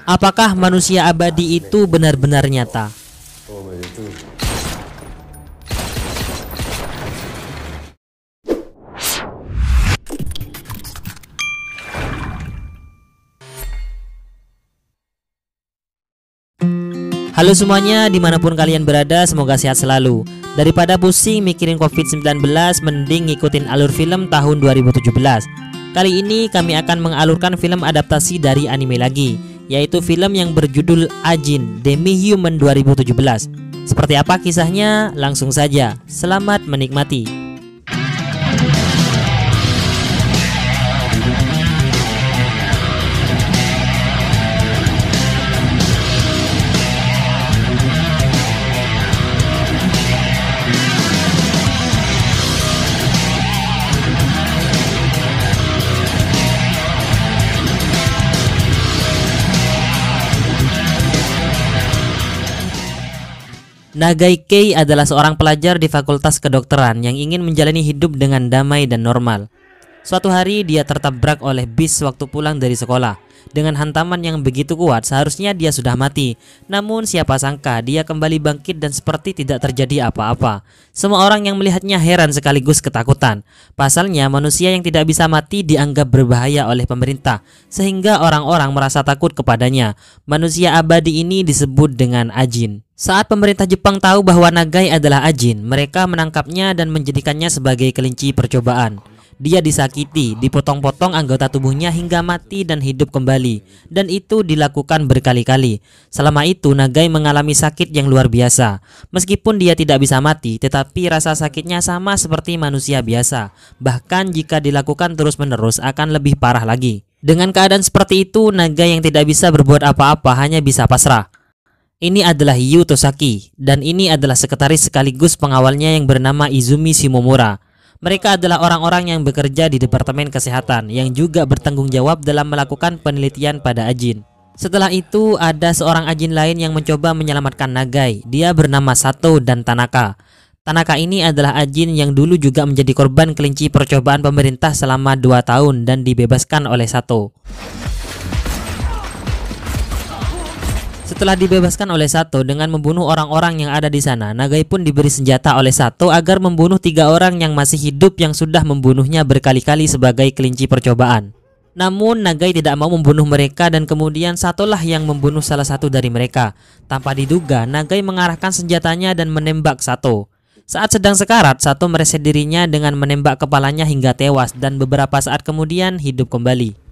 Apakah manusia abadi itu benar-benar nyata? Halo semuanya, dimanapun kalian berada, semoga sehat selalu. Daripada pusing mikirin COVID-19, mending ngikutin alur film tahun 2017. Kali ini kami akan mengalurkan film adaptasi dari anime lagi, yaitu film yang berjudul Ajin Demi-Human 2017. Seperti apa kisahnya? Langsung saja, selamat menikmati. Nagai Kei adalah seorang pelajar di Fakultas Kedokteran yang ingin menjalani hidup dengan damai dan normal. Suatu hari dia tertabrak oleh bis waktu pulang dari sekolah. Dengan hantaman yang begitu kuat, seharusnya dia sudah mati. Namun siapa sangka dia kembali bangkit dan seperti tidak terjadi apa-apa. Semua orang yang melihatnya heran sekaligus ketakutan. Pasalnya manusia yang tidak bisa mati dianggap berbahaya oleh pemerintah, sehingga orang-orang merasa takut kepadanya. Manusia abadi ini disebut dengan Ajin. Saat pemerintah Jepang tahu bahwa Nagai adalah Ajin, mereka menangkapnya dan menjadikannya sebagai kelinci percobaan. Dia disakiti, dipotong-potong anggota tubuhnya hingga mati dan hidup kembali, dan itu dilakukan berkali-kali. Selama itu Nagai mengalami sakit yang luar biasa. Meskipun dia tidak bisa mati, tetapi rasa sakitnya sama seperti manusia biasa. Bahkan jika dilakukan terus-menerus akan lebih parah lagi. Dengan keadaan seperti itu, Nagai yang tidak bisa berbuat apa-apa hanya bisa pasrah. Ini adalah Yu Tosaki, dan ini adalah sekretaris sekaligus pengawalnya yang bernama Izumi Shimomura. Mereka adalah orang-orang yang bekerja di Departemen Kesehatan yang juga bertanggung jawab dalam melakukan penelitian pada Ajin. Setelah itu ada seorang Ajin lain yang mencoba menyelamatkan Nagai. Dia bernama Sato dan Tanaka. Tanaka ini adalah Ajin yang dulu juga menjadi korban kelinci percobaan pemerintah selama 2 tahun dan dibebaskan oleh Sato. Setelah dibebaskan oleh Sato dengan membunuh orang-orang yang ada di sana, Nagai pun diberi senjata oleh Sato agar membunuh 3 orang yang masih hidup yang sudah membunuhnya berkali-kali sebagai kelinci percobaan. Namun Nagai tidak mau membunuh mereka dan kemudian Sato lah yang membunuh salah satu dari mereka. Tanpa diduga, Nagai mengarahkan senjatanya dan menembak Sato. Saat sedang sekarat, Sato mereset dirinya dengan menembak kepalanya hingga tewas dan beberapa saat kemudian hidup kembali.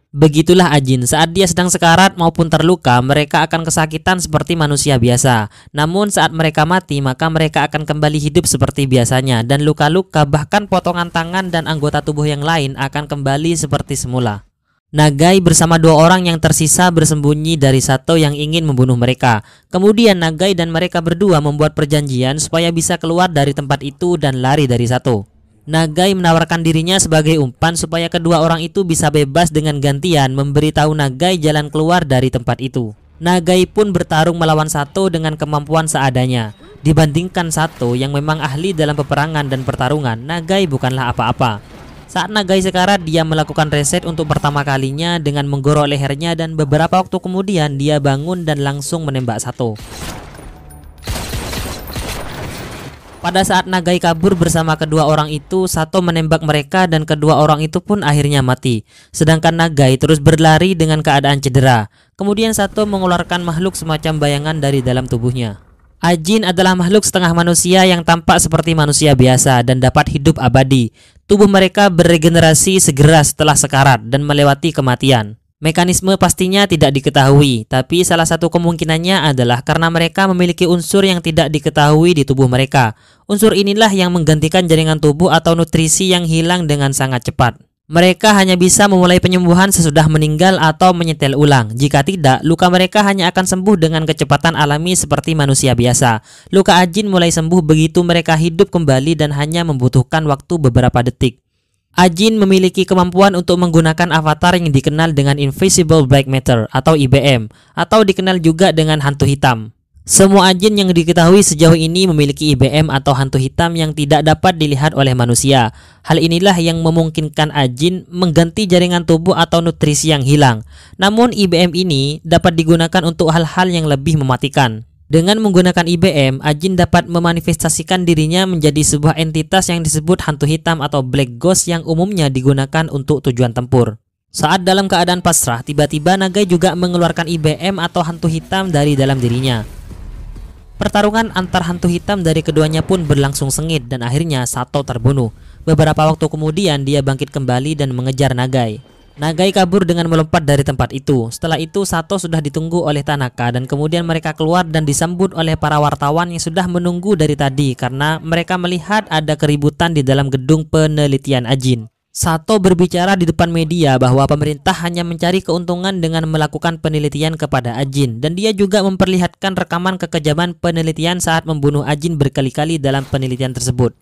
Begitulah Ajin, saat dia sedang sekarat maupun terluka, mereka akan kesakitan seperti manusia biasa. Namun saat mereka mati, maka mereka akan kembali hidup seperti biasanya. Dan luka-luka, bahkan potongan tangan dan anggota tubuh yang lain akan kembali seperti semula. Nagai bersama 2 orang yang tersisa bersembunyi dari Sato yang ingin membunuh mereka. Kemudian Nagai dan mereka berdua membuat perjanjian supaya bisa keluar dari tempat itu dan lari dari Sato. Nagai menawarkan dirinya sebagai umpan supaya kedua orang itu bisa bebas dengan gantian memberitahu Nagai jalan keluar dari tempat itu. Nagai pun bertarung melawan Sato dengan kemampuan seadanya. Dibandingkan Sato yang memang ahli dalam peperangan dan pertarungan, Nagai bukanlah apa-apa. Saat Nagai sekarat, dia melakukan reset untuk pertama kalinya dengan menggorok lehernya dan beberapa waktu kemudian dia bangun dan langsung menembak Sato. Pada saat Nagai kabur bersama kedua orang itu, Sato menembak mereka dan kedua orang itu pun akhirnya mati. Sedangkan Nagai terus berlari dengan keadaan cedera. Kemudian Sato mengeluarkan makhluk semacam bayangan dari dalam tubuhnya. Ajin adalah makhluk setengah manusia yang tampak seperti manusia biasa dan dapat hidup abadi. Tubuh mereka beregenerasi segera setelah sekarat dan melewati kematian. Mekanisme pastinya tidak diketahui, tapi salah satu kemungkinannya adalah karena mereka memiliki unsur yang tidak diketahui di tubuh mereka. Unsur inilah yang menggantikan jaringan tubuh atau nutrisi yang hilang dengan sangat cepat. Mereka hanya bisa memulai penyembuhan sesudah meninggal atau menyetel ulang. Jika tidak, luka mereka hanya akan sembuh dengan kecepatan alami seperti manusia biasa. Luka Ajin mulai sembuh begitu mereka hidup kembali dan hanya membutuhkan waktu beberapa detik. Ajin memiliki kemampuan untuk menggunakan avatar yang dikenal dengan Invisible Black Matter atau IBM, atau dikenal juga dengan hantu hitam. Semua ajin yang diketahui sejauh ini memiliki IBM atau hantu hitam yang tidak dapat dilihat oleh manusia. Hal inilah yang memungkinkan ajin mengganti jaringan tubuh atau nutrisi yang hilang. Namun IBM ini dapat digunakan untuk hal-hal yang lebih mematikan. Dengan menggunakan IBM, ajin dapat memanifestasikan dirinya menjadi sebuah entitas yang disebut hantu hitam atau black ghost yang umumnya digunakan untuk tujuan tempur. Saat dalam keadaan pasrah, tiba-tiba Nagai juga mengeluarkan IBM atau hantu hitam dari dalam dirinya. Pertarungan antar hantu hitam dari keduanya pun berlangsung sengit dan akhirnya Sato terbunuh. Beberapa waktu kemudian dia bangkit kembali dan mengejar Nagai. Nagai kabur dengan melompat dari tempat itu. Setelah itu Sato sudah ditunggu oleh Tanaka dan kemudian mereka keluar dan disambut oleh para wartawan yang sudah menunggu dari tadi karena mereka melihat ada keributan di dalam gedung penelitian ajin. Sato berbicara di depan media bahwa pemerintah hanya mencari keuntungan dengan melakukan penelitian kepada ajin, dan dia juga memperlihatkan rekaman kekejaman penelitian saat membunuh ajin berkali-kali dalam penelitian tersebut.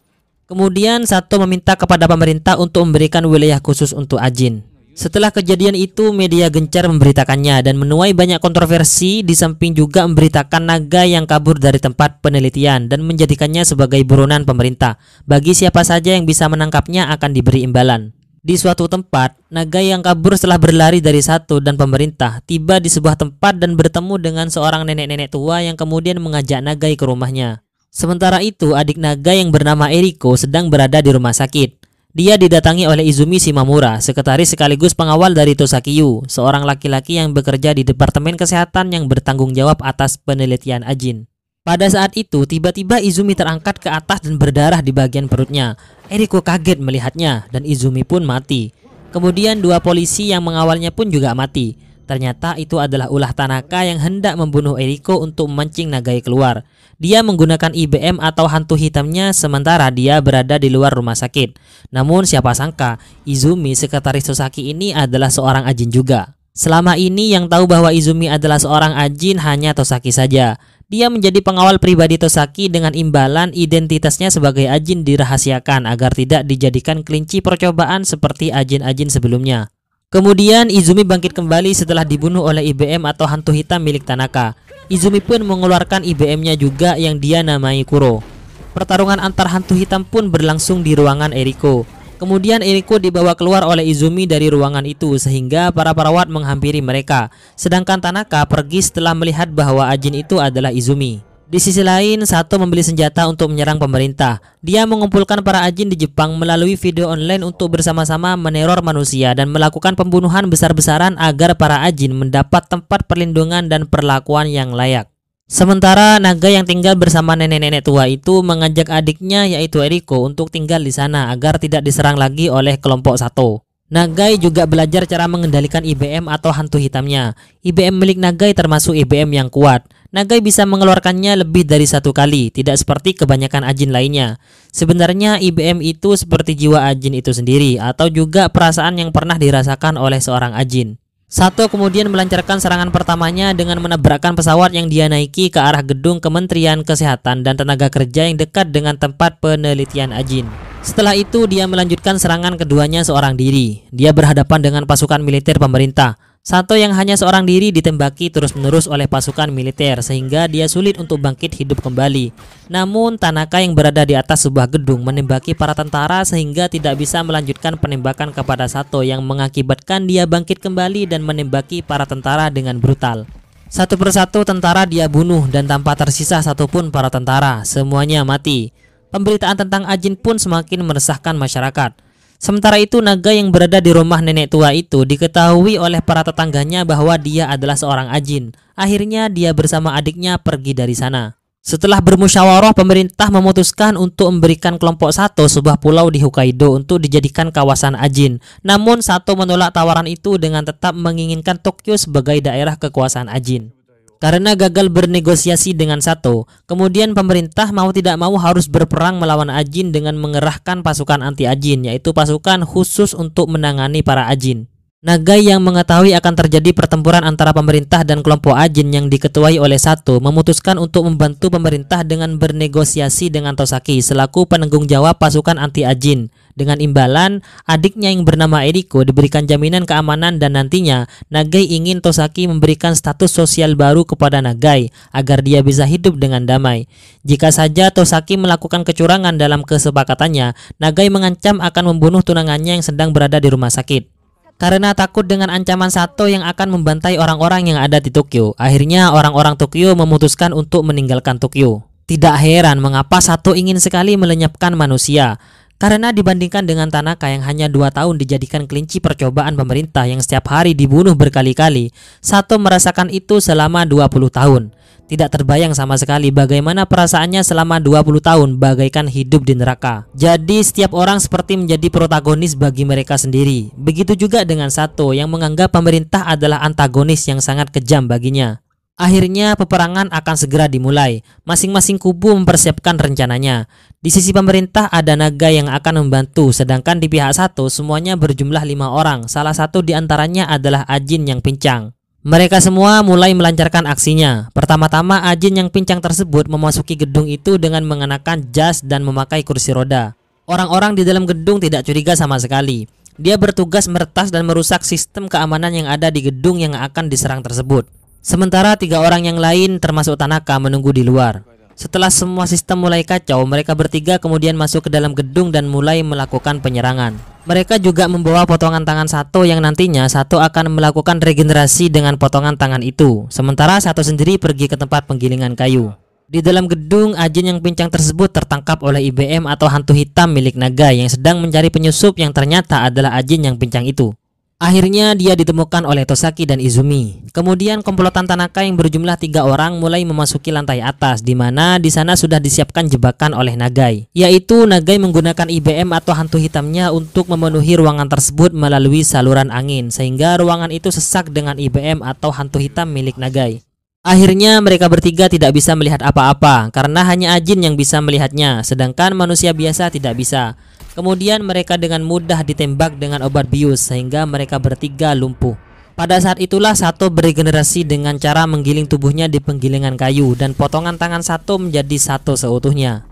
Kemudian Sato meminta kepada pemerintah untuk memberikan wilayah khusus untuk ajin. Setelah kejadian itu, media gencar memberitakannya dan menuai banyak kontroversi, di samping juga memberitakan Nagai yang kabur dari tempat penelitian dan menjadikannya sebagai buronan pemerintah. Bagi siapa saja yang bisa menangkapnya akan diberi imbalan. Di suatu tempat, Nagai yang kabur setelah berlari dari Sato dan pemerintah tiba di sebuah tempat dan bertemu dengan seorang nenek-nenek tua yang kemudian mengajak Nagai ke rumahnya. Sementara itu, adik Nagai yang bernama Eriko sedang berada di rumah sakit. Dia didatangi oleh Izumi Shimamura, sekretaris sekaligus pengawal dari Tosakiyu, seorang laki-laki yang bekerja di Departemen Kesehatan yang bertanggung jawab atas penelitian ajin. Pada saat itu, tiba-tiba Izumi terangkat ke atas dan berdarah di bagian perutnya. Eriko kaget melihatnya dan Izumi pun mati. Kemudian dua polisi yang mengawalnya pun juga mati. Ternyata itu adalah ulah Tanaka yang hendak membunuh Eriko untuk memancing Nagai keluar. Dia menggunakan IBM atau hantu hitamnya sementara dia berada di luar rumah sakit. Namun siapa sangka Izumi, sekretaris Tosaki ini adalah seorang ajin juga. Selama ini yang tahu bahwa Izumi adalah seorang ajin hanya Tosaki saja. Dia menjadi pengawal pribadi Tosaki dengan imbalan identitasnya sebagai ajin dirahasiakan agar tidak dijadikan kelinci percobaan seperti ajin-ajin sebelumnya. Kemudian Izumi bangkit kembali setelah dibunuh oleh IBM atau hantu hitam milik Tanaka. Izumi pun mengeluarkan IBM-nya juga yang dia namai Kuro. Pertarungan antar hantu hitam pun berlangsung di ruangan Eriko. Kemudian Eriko dibawa keluar oleh Izumi dari ruangan itu sehingga para perawat menghampiri mereka. Sedangkan Tanaka pergi setelah melihat bahwa ajin itu adalah Izumi. Di sisi lain, Sato membeli senjata untuk menyerang pemerintah. Dia mengumpulkan para ajin di Jepang melalui video online untuk bersama-sama meneror manusia dan melakukan pembunuhan besar-besaran agar para ajin mendapat tempat perlindungan dan perlakuan yang layak. Sementara Naga yang tinggal bersama nenek-nenek tua itu mengajak adiknya yaitu Eriko untuk tinggal di sana agar tidak diserang lagi oleh kelompok Sato. Nagai juga belajar cara mengendalikan IBM atau hantu hitamnya. IBM milik Nagai termasuk IBM yang kuat. Nagai bisa mengeluarkannya lebih dari satu kali, tidak seperti kebanyakan ajin lainnya. Sebenarnya IBM itu seperti jiwa ajin itu sendiri atau juga perasaan yang pernah dirasakan oleh seorang ajin. Sato kemudian melancarkan serangan pertamanya dengan menabrakkan pesawat yang dia naiki ke arah gedung Kementerian Kesehatan dan Tenaga Kerja yang dekat dengan tempat penelitian ajin. Setelah itu dia melanjutkan serangan keduanya seorang diri. Dia berhadapan dengan pasukan militer pemerintah. Sato yang hanya seorang diri ditembaki terus-menerus oleh pasukan militer sehingga dia sulit untuk bangkit hidup kembali. Namun Tanaka yang berada di atas sebuah gedung menembaki para tentara sehingga tidak bisa melanjutkan penembakan kepada Sato yang mengakibatkan dia bangkit kembali dan menembaki para tentara dengan brutal. Satu persatu tentara dia bunuh dan tanpa tersisa satupun para tentara, semuanya mati. Pemberitaan tentang ajin pun semakin meresahkan masyarakat. Sementara itu Naga yang berada di rumah nenek tua itu diketahui oleh para tetangganya bahwa dia adalah seorang ajin. Akhirnya dia bersama adiknya pergi dari sana. Setelah bermusyawarah, pemerintah memutuskan untuk memberikan kelompok Sato sebuah pulau di Hokkaido untuk dijadikan kawasan ajin. Namun Sato menolak tawaran itu dengan tetap menginginkan Tokyo sebagai daerah kekuasaan ajin. Karena gagal bernegosiasi dengan Sato, kemudian pemerintah mau tidak mau harus berperang melawan ajin dengan mengerahkan pasukan anti-ajin, yaitu pasukan khusus untuk menangani para ajin. Nagai yang mengetahui akan terjadi pertempuran antara pemerintah dan kelompok Ajin yang diketuai oleh Sato memutuskan untuk membantu pemerintah dengan bernegosiasi dengan Tosaki selaku penanggung jawab pasukan anti Ajin. Dengan imbalan, adiknya yang bernama Eriko diberikan jaminan keamanan dan nantinya Nagai ingin Tosaki memberikan status sosial baru kepada Nagai agar dia bisa hidup dengan damai. Jika saja Tosaki melakukan kecurangan dalam kesepakatannya, Nagai mengancam akan membunuh tunangannya yang sedang berada di rumah sakit. Karena takut dengan ancaman Sato yang akan membantai orang-orang yang ada di Tokyo, akhirnya orang-orang Tokyo memutuskan untuk meninggalkan Tokyo. Tidak heran mengapa Sato ingin sekali melenyapkan manusia. Karena dibandingkan dengan Tanaka yang hanya 2 tahun dijadikan kelinci percobaan pemerintah yang setiap hari dibunuh berkali-kali, Sato merasakan itu selama 20 tahun. Tidak terbayang sama sekali bagaimana perasaannya selama 20 tahun bagaikan hidup di neraka. Jadi setiap orang seperti menjadi protagonis bagi mereka sendiri. Begitu juga dengan Sato yang menganggap pemerintah adalah antagonis yang sangat kejam baginya. Akhirnya peperangan akan segera dimulai. Masing-masing kubu mempersiapkan rencananya. Di sisi pemerintah ada naga yang akan membantu, sedangkan di pihak Sato semuanya berjumlah 5 orang. Salah satu di antaranya adalah Ajin yang pincang. Mereka semua mulai melancarkan aksinya. Pertama-tama Ajin yang pincang tersebut memasuki gedung itu dengan mengenakan jas dan memakai kursi roda. Orang-orang di dalam gedung tidak curiga sama sekali. Dia bertugas meretas dan merusak sistem keamanan yang ada di gedung yang akan diserang tersebut. Sementara 3 orang yang lain termasuk Tanaka menunggu di luar. Setelah semua sistem mulai kacau, mereka bertiga kemudian masuk ke dalam gedung dan mulai melakukan penyerangan. Mereka juga membawa potongan tangan Sato yang nantinya Sato akan melakukan regenerasi dengan potongan tangan itu. Sementara Sato sendiri pergi ke tempat penggilingan kayu. Di dalam gedung, Ajin yang pincang tersebut tertangkap oleh IBM atau hantu hitam milik Nagai yang sedang mencari penyusup yang ternyata adalah Ajin yang pincang itu. Akhirnya dia ditemukan oleh Tosaki dan Izumi. Kemudian komplotan Tanaka yang berjumlah 3 orang mulai memasuki lantai atas, di mana di sana sudah disiapkan jebakan oleh Nagai. Yaitu Nagai menggunakan IBM atau hantu hitamnya untuk memenuhi ruangan tersebut melalui saluran angin, sehingga ruangan itu sesak dengan IBM atau hantu hitam milik Nagai. Akhirnya mereka bertiga tidak bisa melihat apa-apa karena hanya Ajin yang bisa melihatnya, sedangkan manusia biasa tidak bisa. Kemudian mereka dengan mudah ditembak dengan obat bius sehingga mereka bertiga lumpuh. Pada saat itulah Sato beregenerasi dengan cara menggiling tubuhnya di penggilingan kayu dan potongan tangan Sato menjadi Sato seutuhnya.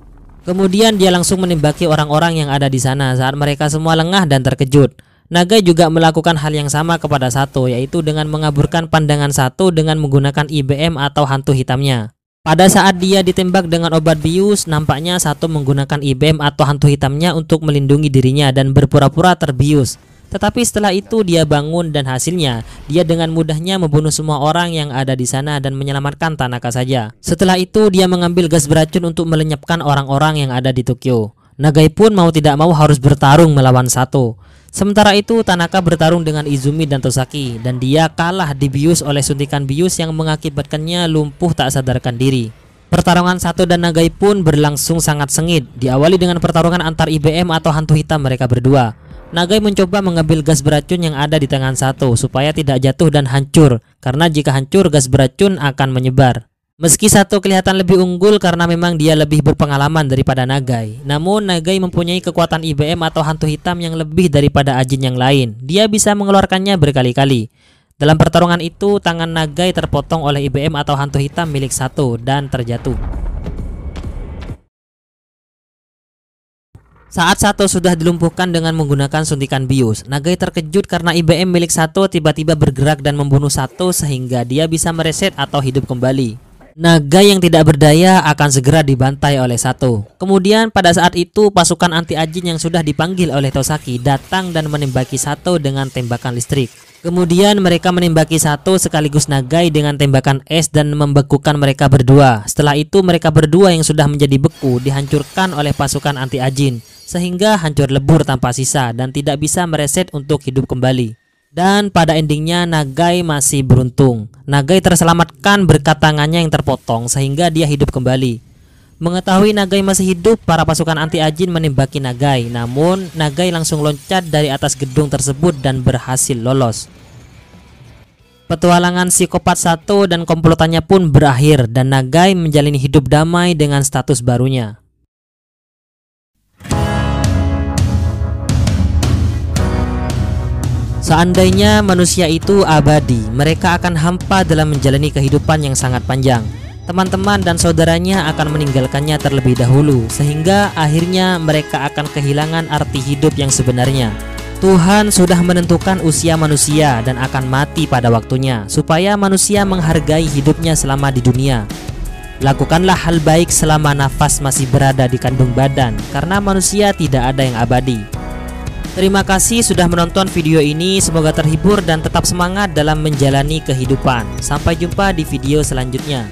Kemudian dia langsung menembaki orang-orang yang ada di sana saat mereka semua lengah dan terkejut. Nagai juga melakukan hal yang sama kepada Sato, yaitu dengan mengaburkan pandangan Sato dengan menggunakan IBM atau hantu hitamnya. Pada saat dia ditembak dengan obat bius, nampaknya Sato menggunakan IBM atau hantu hitamnya untuk melindungi dirinya dan berpura-pura terbius. Tetapi setelah itu dia bangun dan hasilnya dia dengan mudahnya membunuh semua orang yang ada di sana dan menyelamatkan Tanaka saja. Setelah itu dia mengambil gas beracun untuk melenyapkan orang-orang yang ada di Tokyo. Nagai pun mau tidak mau harus bertarung melawan Sato. Sementara itu Tanaka bertarung dengan Izumi dan Tosaki dan dia kalah dibius oleh suntikan bius yang mengakibatkannya lumpuh tak sadarkan diri. Pertarungan Sato dan Nagai pun berlangsung sangat sengit. Diawali dengan pertarungan antar IBM atau hantu hitam mereka berdua. Nagai mencoba mengambil gas beracun yang ada di tangan Sato supaya tidak jatuh dan hancur, karena jika hancur gas beracun akan menyebar. Meski Sato kelihatan lebih unggul karena memang dia lebih berpengalaman daripada Nagai, namun Nagai mempunyai kekuatan IBM atau hantu hitam yang lebih daripada Ajin yang lain. Dia bisa mengeluarkannya berkali-kali. Dalam pertarungan itu, tangan Nagai terpotong oleh IBM atau hantu hitam milik Sato dan terjatuh. Saat Sato sudah dilumpuhkan dengan menggunakan suntikan bius, Nagai terkejut karena IBM milik Sato tiba-tiba bergerak dan membunuh Sato sehingga dia bisa mereset atau hidup kembali. Nagai yang tidak berdaya akan segera dibantai oleh Sato. Kemudian pada saat itu pasukan anti Ajin yang sudah dipanggil oleh Tosaki datang dan menembaki Sato dengan tembakan listrik. Kemudian mereka menembaki Sato sekaligus Nagai dengan tembakan es dan membekukan mereka berdua. Setelah itu mereka berdua yang sudah menjadi beku dihancurkan oleh pasukan anti Ajin sehingga hancur lebur tanpa sisa dan tidak bisa mereset untuk hidup kembali. Dan pada endingnya Nagai masih beruntung. Nagai terselamatkan berkat tangannya yang terpotong sehingga dia hidup kembali. Mengetahui Nagai masih hidup, para pasukan anti Ajin menembaki Nagai. Namun Nagai langsung loncat dari atas gedung tersebut dan berhasil lolos. Petualangan psikopat Sato dan komplotannya pun berakhir dan Nagai menjalani hidup damai dengan status barunya. Seandainya manusia itu abadi, mereka akan hampa dalam menjalani kehidupan yang sangat panjang. Teman-teman dan saudaranya akan meninggalkannya terlebih dahulu, sehingga akhirnya mereka akan kehilangan arti hidup yang sebenarnya. Tuhan sudah menentukan usia manusia dan akan mati pada waktunya, supaya manusia menghargai hidupnya selama di dunia. Lakukanlah hal baik selama nafas masih berada di kandung badan, karena manusia tidak ada yang abadi. Terima kasih sudah menonton video ini, semoga terhibur dan tetap semangat dalam menjalani kehidupan. Sampai jumpa di video selanjutnya.